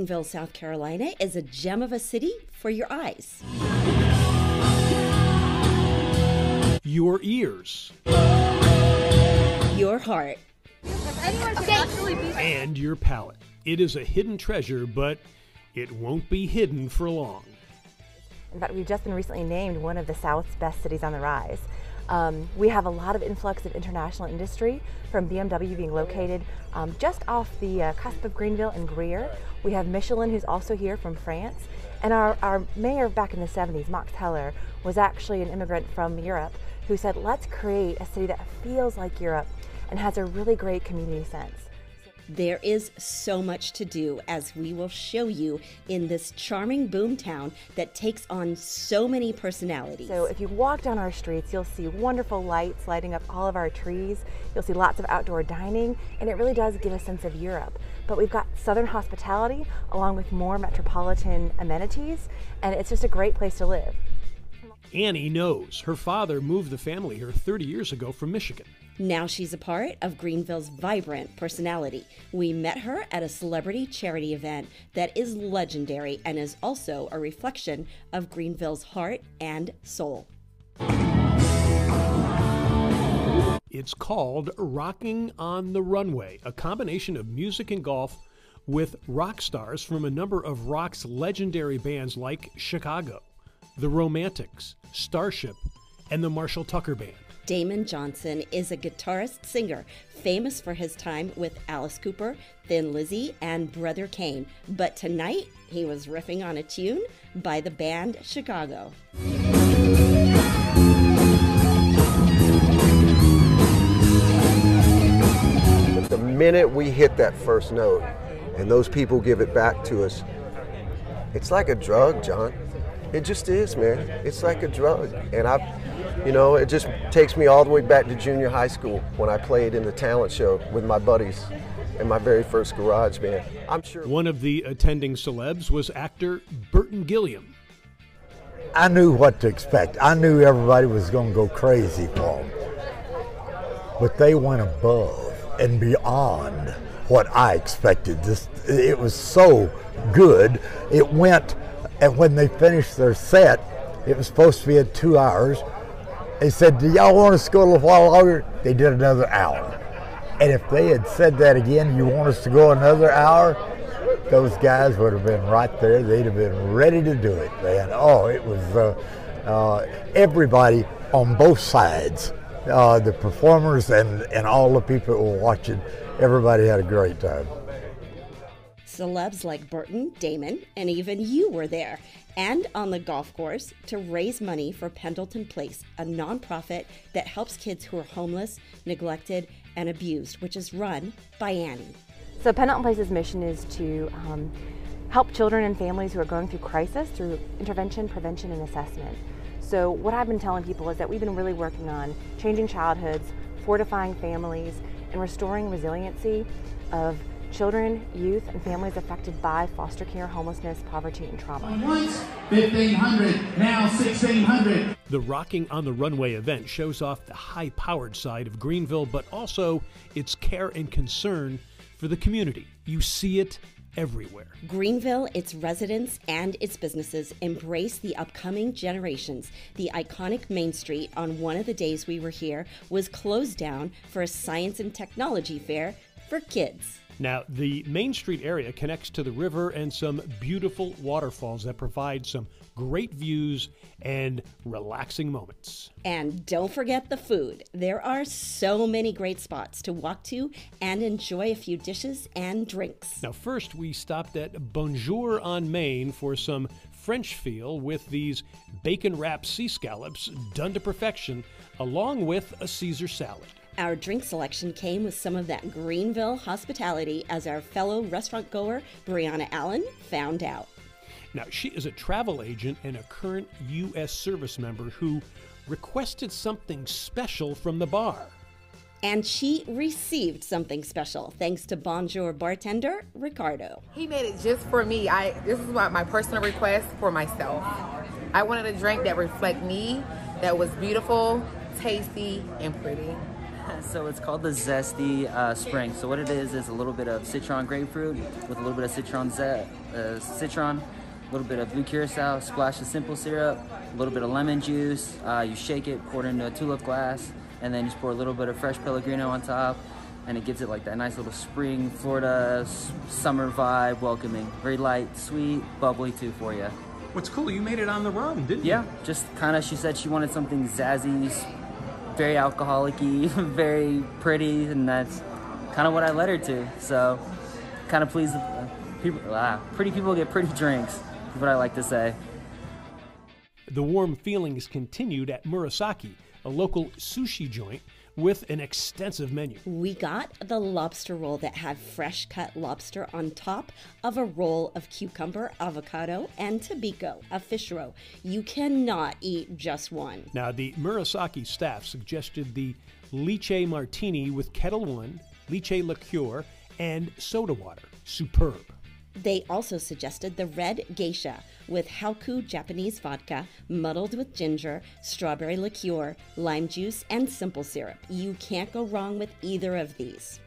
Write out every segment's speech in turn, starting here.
Greenville, South Carolina is a gem of a city for your eyes. Your ears. Your heart. And your palate. It is a hidden treasure, but it won't be hidden for long. In fact, we've just been recently named one of the South's best cities on the rise. We have a lot of influx of international industry, from BMW being located just off the cusp of Greenville and Greer. We have Michelin, who's also here from France. And our mayor back in the 70s, Max Heller, was actually an immigrant from Europe who said, let's create a city that feels like Europe and has a really great community sense. There is so much to do, as we will show you in this charming boomtown that takes on so many personalities. So if you walk down our streets, you'll see wonderful lights lighting up all of our trees. You'll see lots of outdoor dining, and it really does give a sense of Europe. But we've got Southern hospitality along with more metropolitan amenities, and it's just a great place to live. Annie knows. Her father moved the family here 30 years ago from Michigan. Now she's a part of Greenville's vibrant personality. We met her at a celebrity charity event that is legendary and is also a reflection of Greenville's heart and soul. It's called Rocking on the Runway, a combination of music and golf with rock stars from a number of rock's legendary bands like Chicago, The Romantics, Starship, and the Marshall Tucker Band. Damon Johnson is a guitarist-singer famous for his time with Alice Cooper, Thin Lizzy, and Brother Kane. But tonight, he was riffing on a tune by the band Chicago. The minute we hit that first note and those people give it back to us, it's like a drug, John. It just is, man. It's like a drug. And it just takes me all the way back to junior high school when I played in the talent show with my buddies in my very first garage band. I'm sure. One of the attending celebs was actor Burton Gilliam. I knew what to expect. I knew everybody was going to go crazy for them. But they went above and beyond what I expected. It was so good. It went, and when they finished their set, it was supposed to be at 2 hours. They said, do y'all want us to go a little while longer? They did another hour. And if they had said that again, you want us to go another hour? Those guys would have been right there. They'd have been ready to do it, man. Oh, it was everybody on both sides, the performers and all the people who were watching. Everybody had a great time. Celebs like Burton, Damon, and even you were there, and on the golf course to raise money for Pendleton Place, a nonprofit that helps kids who are homeless, neglected, and abused, which is run by Annie. So Pendleton Place's mission is to help children and families who are going through crisis through intervention, prevention, and assessment. So what I've been telling people is that we've been really working on changing childhoods, fortifying families, and restoring resiliency of children, youth, and families affected by foster care, homelessness, poverty, and trauma. Once 1,500, now 1,600. The Rocking on the Runway event shows off the high-powered side of Greenville, but also its care and concern for the community. You see it everywhere. Greenville, its residents, and its businesses embrace the upcoming generations. The iconic Main Street on one of the days we were here was closed down for a science and technology fair for kids. Now, the Main Street area connects to the river and some beautiful waterfalls that provide some great views and relaxing moments. And don't forget the food. There are so many great spots to walk to and enjoy a few dishes and drinks. Now, first we stopped at Bonjour on Main for some French feel with these bacon-wrapped sea scallops done to perfection, along with a Caesar salad. Our drink selection came with some of that Greenville hospitality, as our fellow restaurant goer, Brianna Allen, found out. Now, she is a travel agent and a current U.S. service member who requested something special from the bar. And she received something special thanks to Bonjour bartender, Ricardo. He made it just for me. This is my personal request for myself. I wanted a drink that reflected me, that was beautiful, tasty, and pretty. So it's called the Zesty Spring. So what it is a little bit of citron grapefruit with a little bit of citron, a little bit of blue curacao, splash of simple syrup, a little bit of lemon juice. You shake it, pour it into a tulip glass, and then just pour a little bit of fresh Pellegrino on top, and it gives it like that nice little spring, Florida, summer vibe, welcoming. Very light, sweet, bubbly too for you. What's cool, you made it on the rum, didn't you? Yeah, just kind of, she said she wanted something zazzy, very alcoholic-y, very pretty, and that's kind of what I led her to. So, kind of pleased people. Pretty people get pretty drinks, is what I like to say. The warm feelings continued at Murasaki, a local sushi joint with an extensive menu. We got the lobster roll that had fresh cut lobster on top of a roll of cucumber, avocado, and tobiko, a fish roe. You cannot eat just one. Now, the Murasaki staff suggested the lychee martini with Kettle One, lychee liqueur, and soda water. Superb. They also suggested the red geisha with Hauku Japanese vodka, muddled with ginger, strawberry liqueur, lime juice, and simple syrup. You can't go wrong with either of these.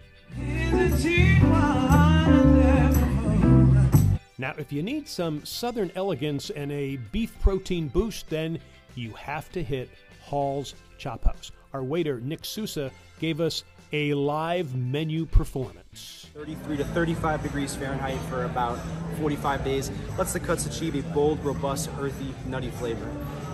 Now, if you need some southern elegance and a beef protein boost, then you have to hit Hall's Chop House. Our waiter, Nick Sousa, gave us a live menu performance. 33 to 35 degrees Fahrenheit for about 45 days lets the cuts achieve a bold, robust, earthy, nutty flavor.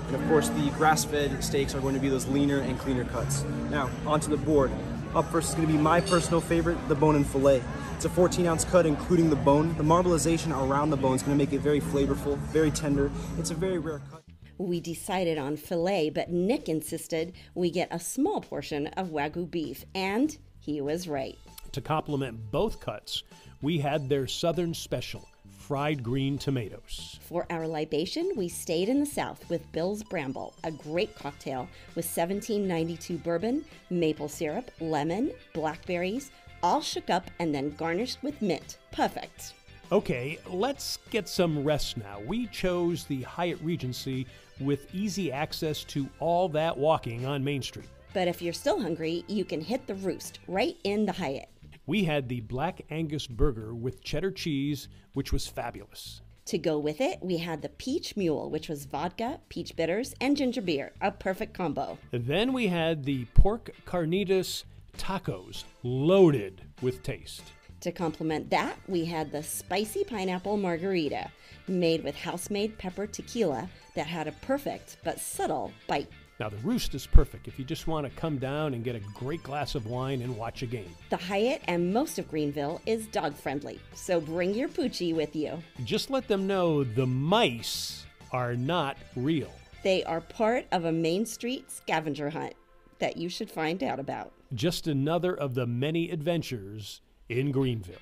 And of course, the grass-fed steaks are going to be those leaner and cleaner cuts. Now, onto the board. Up first is going to be my personal favorite, the bone and fillet. It's a 14-ounce cut, including the bone. The marbleization around the bone is going to make it very flavorful, very tender. It's a very rare cut. We decided on filet, but Nick insisted we get a small portion of Wagyu beef, and he was right. To complement both cuts, we had their southern special, fried green tomatoes. For our libation, we stayed in the South with Bill's Bramble, a great cocktail with 1792 bourbon, maple syrup, lemon, blackberries, all shook up and then garnished with mint. Perfect. Okay, let's get some rest now. We chose the Hyatt Regency with easy access to all that walking on Main Street. But if you're still hungry, you can hit the Roost right in the Hyatt. We had the Black Angus burger with cheddar cheese, which was fabulous. To go with it, we had the Peach Mule, which was vodka, peach bitters, and ginger beer, a perfect combo. Then we had the pork carnitas tacos, loaded with taste. To complement that, we had the spicy pineapple margarita, made with house-made pepper tequila that had a perfect but subtle bite. Now, the Roost is perfect if you just want to come down and get a great glass of wine and watch a game. The Hyatt and most of Greenville is dog-friendly, so bring your poochie with you. Just let them know the mice are not real. They are part of a Main Street scavenger hunt that you should find out about. Just another of the many adventures in Greenville.